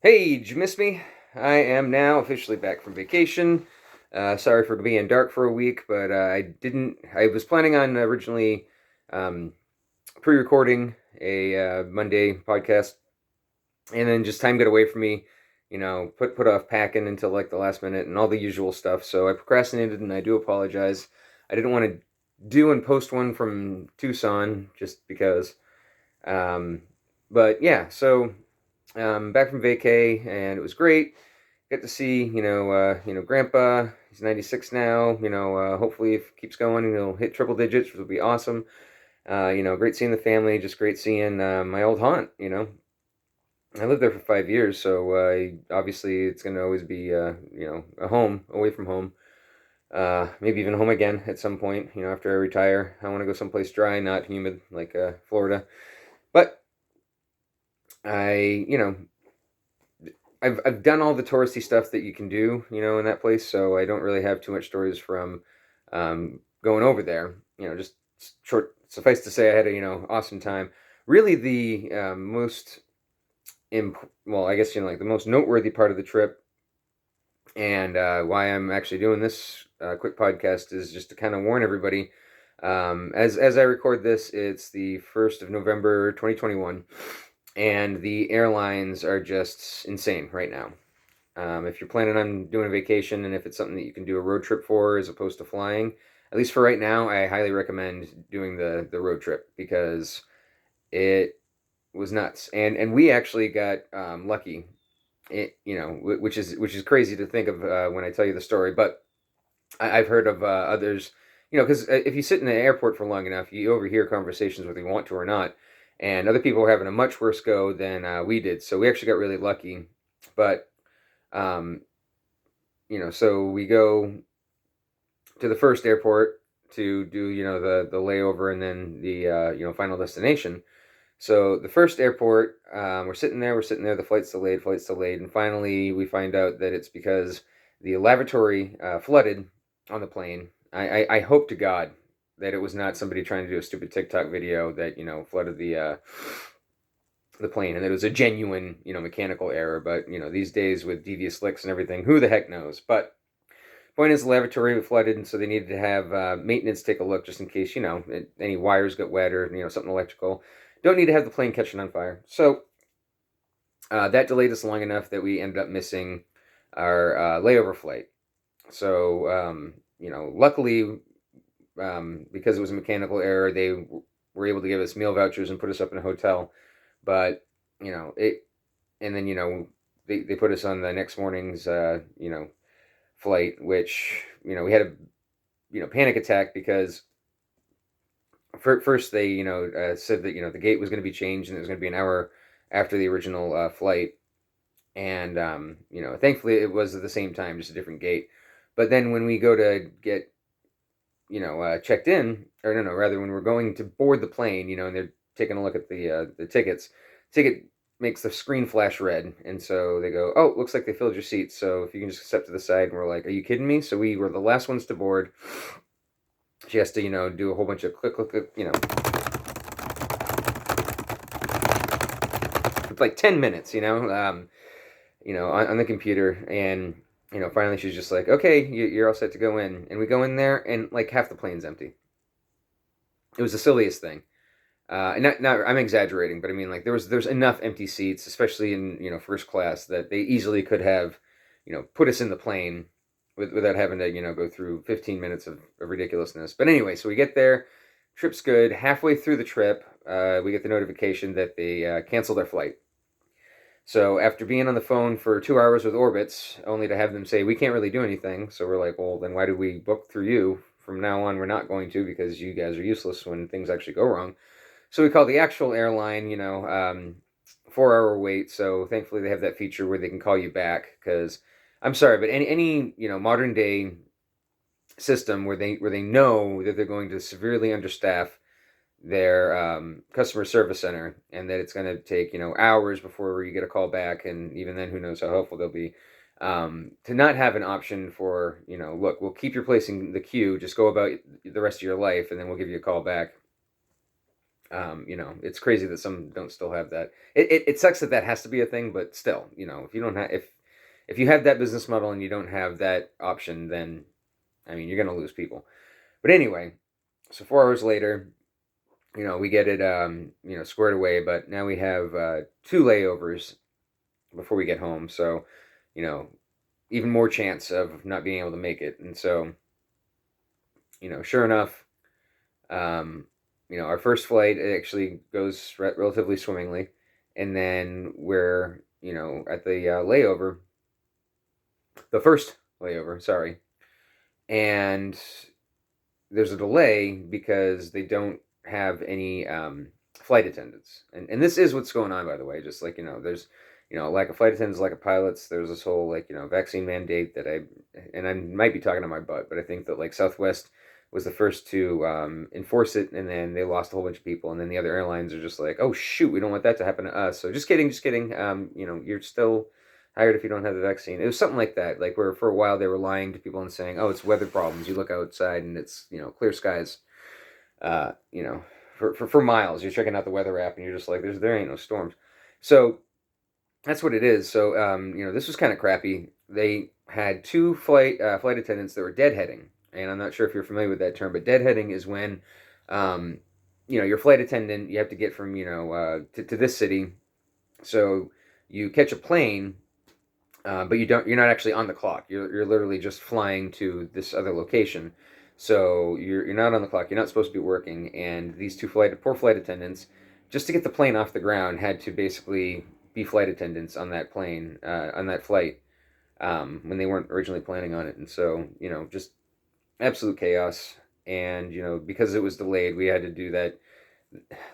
Hey, did you miss me? I am now officially back from vacation. Sorry for being dark for a week, but I didn't. I was planning on originally um, pre-recording a Monday podcast, and then just time got away from me. Put off packing until like the last minute and all the usual stuff. So I procrastinated, and I do apologize. I didn't want to do and post one from Tucson just because. Um, but yeah, so back from vacay, and it was great. Get to see, Grandpa. He's 96 now. Hopefully, if it keeps going, he'll hit triple digits, which will be awesome. Great seeing the family. Just great seeing my old haunt. I lived there for 5 years, so obviously it's going to always be, a home away from home. Maybe even home again at some point. After I retire, I want to go someplace dry, not humid like Florida. But I, I've done all the touristy stuff that you can do, in that place. So I don't really have too much stories from going over there. Just short. Suffice to say, I had a awesome time. Really, the most well, I guess like the most noteworthy part of the trip, and why I'm actually doing this quick podcast is just to kind of warn everybody. As I record this, it's the 1st of November, 2021, and the airlines are just insane right now. If you're planning on doing a vacation and if it's something that you can do a road trip for as opposed to flying, at least for right now, I highly recommend doing the road trip because it was nuts. And we actually got lucky. Which is crazy to think of when I tell you the story. But I've heard of others, because if you sit in the airport for long enough, you overhear conversations whether you want to or not. And other people were having a much worse go than we did. So we actually got really lucky. But um, so we go to the first airport to do, the layover and then the, final destination. So the first airport, we're sitting there, the flight's delayed. And finally we find out that it's because the lavatory flooded on the plane. I hope to God that it was not somebody trying to do a stupid TikTok video that, flooded the plane, and that it was a genuine, mechanical error. But, these days with devious slicks and everything, who the heck knows? But point is, the lavatory was flooded, and so they needed to have maintenance take a look just in case, any wires got wet or, something electrical. Don't need to have the plane catching on fire. So that delayed us long enough that we ended up missing our layover flight. So, luckily, because it was a mechanical error, they were able to give us meal vouchers and put us up in a hotel. But, and then, they put us on the next morning's, flight, which, we had a, panic attack because first they, said that, the gate was going to be changed and it was going to be an hour after the original flight. And, thankfully it was at the same time, just a different gate. But then when we go to get, checked in, or no, rather when we're going to board the plane, and they're taking a look at the tickets, ticket makes the screen flash red. And so they go, oh, looks like they filled your seats. So if you can just step to the side. And we're like, are you kidding me? So we were the last ones to board. She has to, do a whole bunch of click, like 10 minutes, on the computer. And, finally she's just like, okay, you're all set to go in. And we go in there and like half the plane's empty. It was the silliest thing. Not I'm exaggerating, but I mean, like there's enough empty seats, especially in, first class, that they easily could have, put us in the plane without having to, go through 15 minutes of ridiculousness. But anyway, so we get there, trip's good. Halfway through the trip, we get the notification that they canceled our flight. So after being on the phone for 2 hours with Orbitz, only to have them say, we can't really do anything. So we're like, well, then why did we book through you? From now on, we're not going to, because you guys are useless when things actually go wrong. So we call the actual airline, 4 hour wait. So thankfully they have that feature where they can call you back, because I'm sorry, but any modern day system where they know that they're going to severely understaff their customer service center, and that it's going to take hours before you get a call back, and even then, who knows how helpful they'll be. To not have an option for look, we'll keep your place in the queue, just go about the rest of your life, and then we'll give you a call back. It's crazy that some don't still have that. It sucks that that has to be a thing, but still, if you don't have if you have that business model and you don't have that option, then I mean you're gonna lose people. But anyway, so 4 hours later, we get it squared away. But now we have two layovers before we get home, so you know even more chance of not being able to make it. And so sure enough, um, our first flight actually goes relatively swimmingly, and then we're at the layover, the first layover, sorry, and there's a delay because they don't have any flight attendants, and this is what's going on, by the way. Just like there's lack of flight attendants, lack of pilots. There's this whole like vaccine mandate that I might be talking to my butt, but I think that like Southwest was the first to enforce it, and then they lost a whole bunch of people, and then the other airlines are just like, oh shoot, we don't want that to happen to us. So just kidding, just kidding. You're still hired if you don't have the vaccine. It was something like that. Like where for a while they were lying to people and saying, "Oh, it's weather problems. You look outside and it's clear skies." Uh, you know, for miles, you're checking out the weather app and you're just like, there ain't no storms. So that's what it is. So this was kind of crappy. They had two flight attendants that were deadheading, and I'm not sure if you're familiar with that term, but deadheading is when um, your flight attendant you have to get from to this city. So you catch a plane, but you're not actually on the clock. You're literally just flying to this other location. So you're not on the clock. You're not supposed to be working. And these poor flight attendants, just to get the plane off the ground, had to basically be flight attendants on that plane, on that flight, when they weren't originally planning on it. And so just absolute chaos. And because it was delayed, we had to do that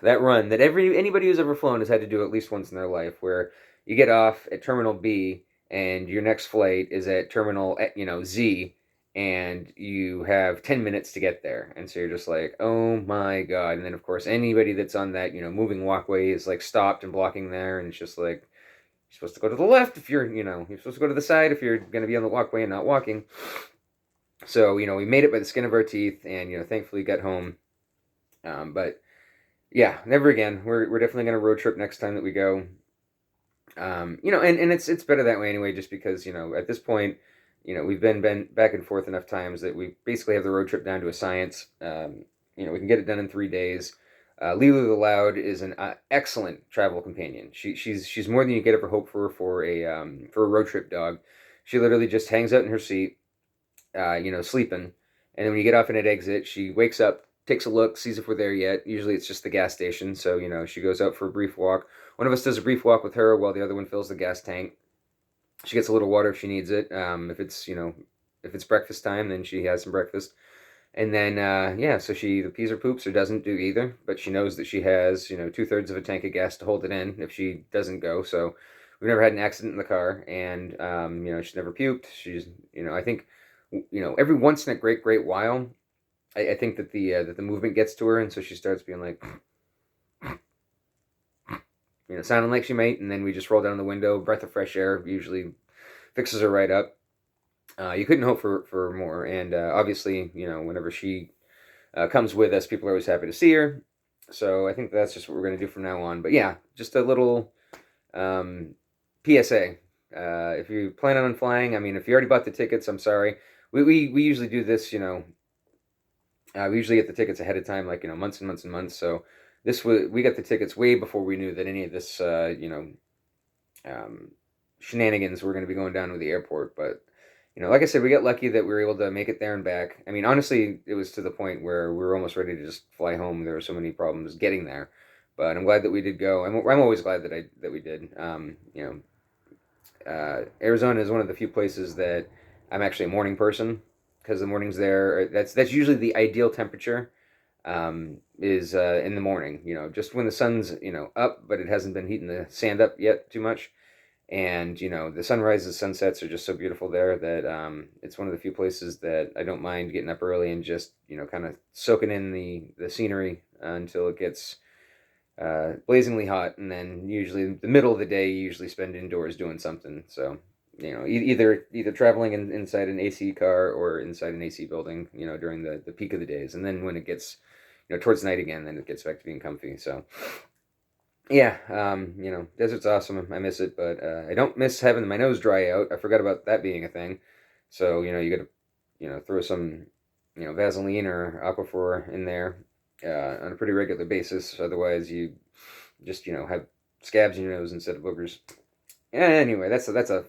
run that anybody who's ever flown has had to do at least once in their life, where you get off at Terminal B and your next flight is at Terminal Z, and you have 10 minutes to get there, and so you're just like, oh my god. And then of course anybody that's on that moving walkway is like stopped and blocking there, and it's just like you're supposed to go to the left if you're supposed to go to the side if you're going to be on the walkway and not walking. So we made it by the skin of our teeth, and thankfully got home. But yeah, never again. We're definitely gonna road trip next time that we go. And it's better that way anyway, just because at this point, we've been back and forth enough times that we basically have the road trip down to a science. We can get it done in 3 days. Lulu the Loud is an excellent travel companion. She's more than you could ever hope for a road trip dog. She literally just hangs out in her seat, sleeping, and then when you get off in an exit, she wakes up, takes a look, sees if we're there yet. Usually it's just the gas station, so she goes out for a brief walk. One of us does a brief walk with her while the other one fills the gas tank. She gets a little water if she needs it. If it's breakfast time, then she has some breakfast. And then yeah, so she either pees or poops or doesn't do either, but she knows that she has 2/3 of a tank of gas to hold it in if she doesn't go. So we've never had an accident in the car, and she's never puked. She's I think every once in a great while, I think that the movement gets to her, and so she starts being like, sounding like she might, and then we just roll down the window. Breath of fresh air usually fixes her right up. You couldn't hope for more, and obviously, whenever she comes with us, people are always happy to see her. So I think that's just what we're going to do from now on. But yeah, just a little PSA. If you plan on flying, I mean, if you already bought the tickets, I'm sorry. We usually do this, we usually get the tickets ahead of time, like months and months and months. So we got the tickets way before we knew that any of this shenanigans were going to be going down with the airport. But like I said, we got lucky that we were able to make it there and back. I mean, honestly, it was to the point where we were almost ready to just fly home. There were so many problems getting there, but I'm glad that we did go. I'm always glad that we did. Arizona is one of the few places that I'm actually a morning person, because the mornings there, that's usually the ideal temperature, is in the morning. Just when the sun's up, but it hasn't been heating the sand up yet too much. And the sunrises, sunsets are just so beautiful there that it's one of the few places that I don't mind getting up early and just kind of soaking in the scenery until it gets blazingly hot, and then usually the middle of the day you usually spend indoors doing something. So either traveling inside an AC car or inside an AC building during the peak of the days. And then when it gets towards night again, then it gets back to being comfy. So yeah, desert's awesome. I miss it, but I don't miss having my nose dry out. I forgot about that being a thing. So you got to throw some Vaseline or Aquaphor in there on a pretty regular basis. Otherwise, you just have scabs in your nose instead of boogers. Anyway, that's a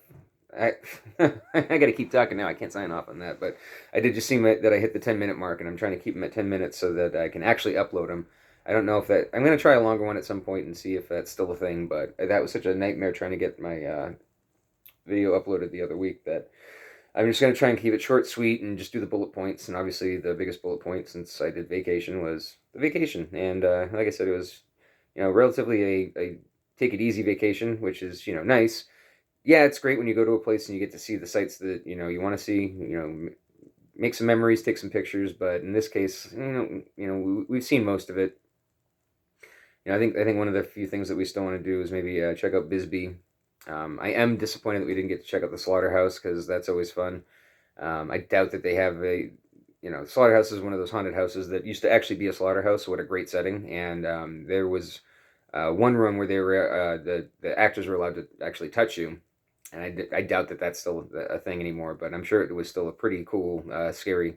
I I got to keep talking now. I can't sign off on that, but I did just see that I hit the 10-minute mark, and I'm trying to keep them at 10 minutes so that I can actually upload them. I don't know if that. I'm gonna try a longer one at some point and see if that's still a thing. But that was such a nightmare trying to get my video uploaded the other week that I'm just gonna try and keep it short, sweet, and just do the bullet points. And obviously, the biggest bullet point since I did vacation was the vacation. And like I said, it was relatively a take it easy vacation, which is nice. Yeah, it's great when you go to a place and you get to see the sights that you want to see. Make some memories, take some pictures. But in this case, we've seen most of it. I think one of the few things that we still want to do is maybe check out Bisbee. I am disappointed that we didn't get to check out the slaughterhouse because that's always fun. I doubt that they have the slaughterhouse is one of those haunted houses that used to actually be a slaughterhouse. So what a great setting! And there was one room where they were the actors were allowed to actually touch you, and I doubt that that's still a thing anymore. But I'm sure it was still a pretty cool, scary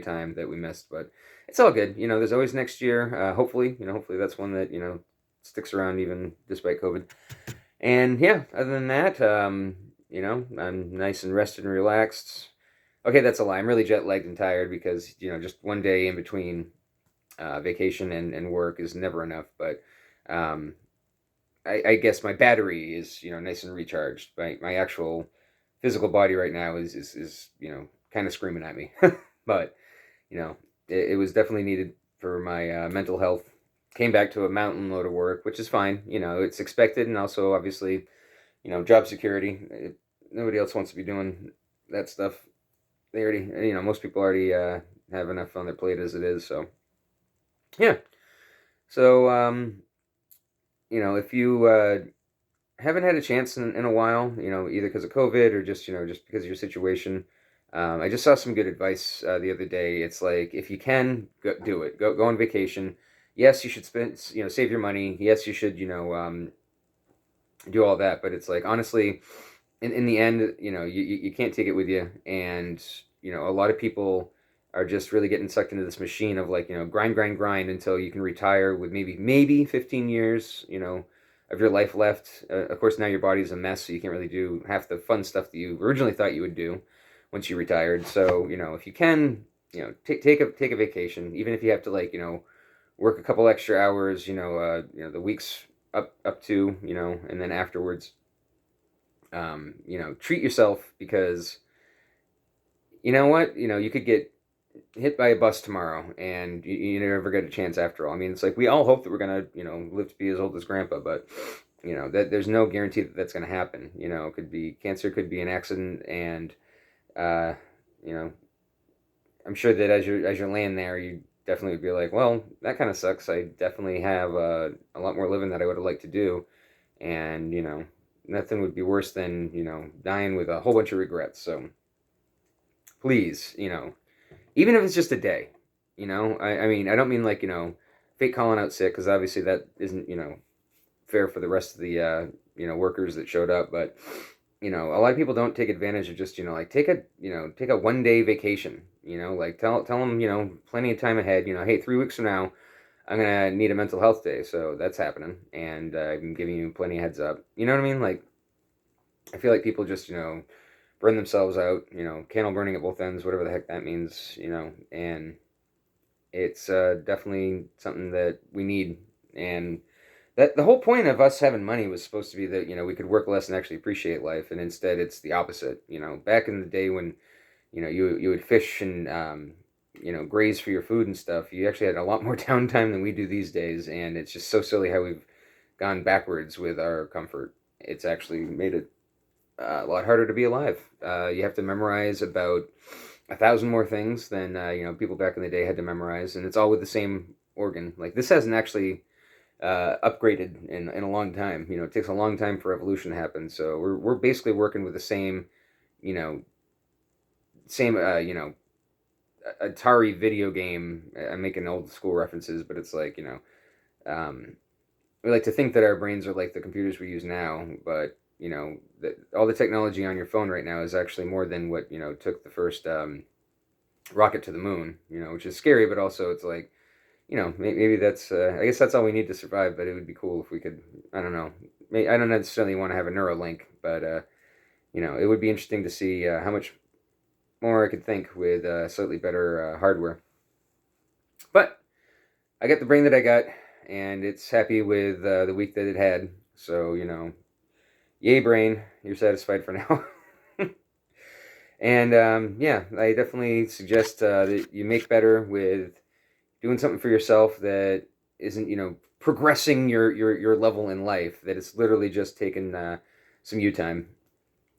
time that we missed. But it's all good. There's always next year. Hopefully that's one that sticks around even despite COVID. And yeah, other than that, I'm nice and rested and relaxed. Okay, that's a lie. I'm really jet lagged and tired because just one day in between vacation and work is never enough. But I guess my battery is nice and recharged. My actual physical body right now is kind of screaming at me. But it was definitely needed for my mental health. Came back to a mountain load of work, which is fine. It's expected, and also obviously, job security. Nobody else wants to be doing that stuff. They already, most people already have enough on their plate as it is. So yeah. So if you haven't had a chance in a while, either because of COVID or just because of your situation. I just saw some good advice the other day. It's like if you can do it, go on vacation. Yes, you should save your money. Yes, you should do all that. But it's like honestly, in the end, you can't take it with you, and a lot of people are just really getting sucked into this machine of like grind until you can retire with maybe 15 years of your life left. Of course, now your body's a mess, so you can't really do half the fun stuff that you originally thought you would do once you retired. So if you can, take a vacation, even if you have to work a couple extra hours, the weeks up to and then afterwards, treat yourself because you know what, you could get hit by a bus tomorrow and you never get a chance after all. I mean, it's like we all hope that we're gonna live to be as old as grandpa, but that there's no guarantee that that's gonna happen. It could be cancer, could be an accident, and uh, I'm sure that as you're laying there, you definitely would be like, well, that kind of sucks. I definitely have a lot more living that I would have liked to do, and nothing would be worse than dying with a whole bunch of regrets. So please, even if it's just a day, I mean, I don't mean like fake calling out sick because obviously that isn't fair for the rest of the workers that showed up, but a lot of people don't take advantage of just take a 1 day vacation. Like tell them plenty of time ahead. Hey, 3 weeks from now, I'm gonna need a mental health day, so that's happening, and I'm giving you plenty of heads up. You know what I mean? Like I feel like people just burn themselves out. Candle burning at both ends, whatever the heck that means. And it's definitely something that we need. And that the whole point of us having money was supposed to be that we could work less and actually appreciate life, and instead it's the opposite. Back in the day when you would fish and graze for your food and stuff, you actually had a lot more downtime than we do these days, and it's just so silly how we've gone backwards with our comfort. It's actually made it a lot harder to be alive. You have to memorize about 1,000 more things than people back in the day had to memorize, and it's all with the same organ. Like this hasn't actually upgraded in a long time. It takes a long time for evolution to happen. So we're basically working with the same, same Atari video game. I'm making old school references, but it's like, we like to think that our brains are like the computers we use now, but all the technology on your phone right now is actually more than what took the first rocket to the moon. Which is scary, but also it's like maybe that's I guess that's all we need to survive. But it would be cool if we could. I don't know. I don't necessarily want to have a Neuralink, but it would be interesting to see how much more I could think with slightly better hardware. But I got the brain that I got, and it's happy with the week that it had. So yay brain, you're satisfied for now. And yeah, I definitely suggest that you make better with doing something for yourself that isn't progressing your level in life. That it's literally just taking some you time.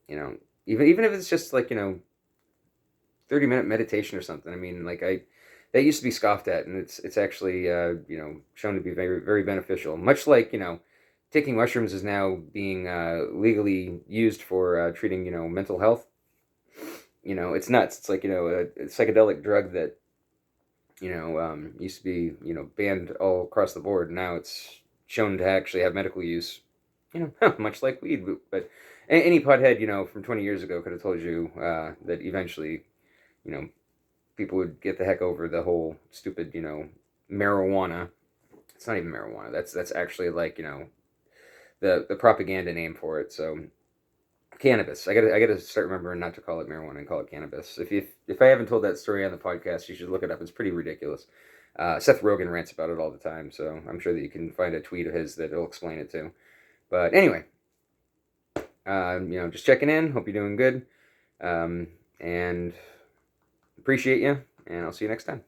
Even if it's just like 30-minute meditation or something. I mean, like that used to be scoffed at, and it's actually shown to be very very beneficial. Much like taking mushrooms is now being legally used for treating mental health. It's nuts. It's like a psychedelic drug that used to be banned all across the board. Now it's shown to actually have medical use. Much like weed, but any pothead from 20 years ago could have told you that eventually you know people would get the heck over the whole stupid marijuana. It's not even marijuana. That's actually like the propaganda name for it. So cannabis. I gotta start remembering not to call it marijuana and call it cannabis. If I haven't told that story on the podcast, you should look it up. It's pretty ridiculous. Seth Rogen rants about it all the time, so I'm sure that you can find a tweet of his that will explain it too. But anyway, just checking in. Hope you're doing good, and appreciate you. And I'll see you next time.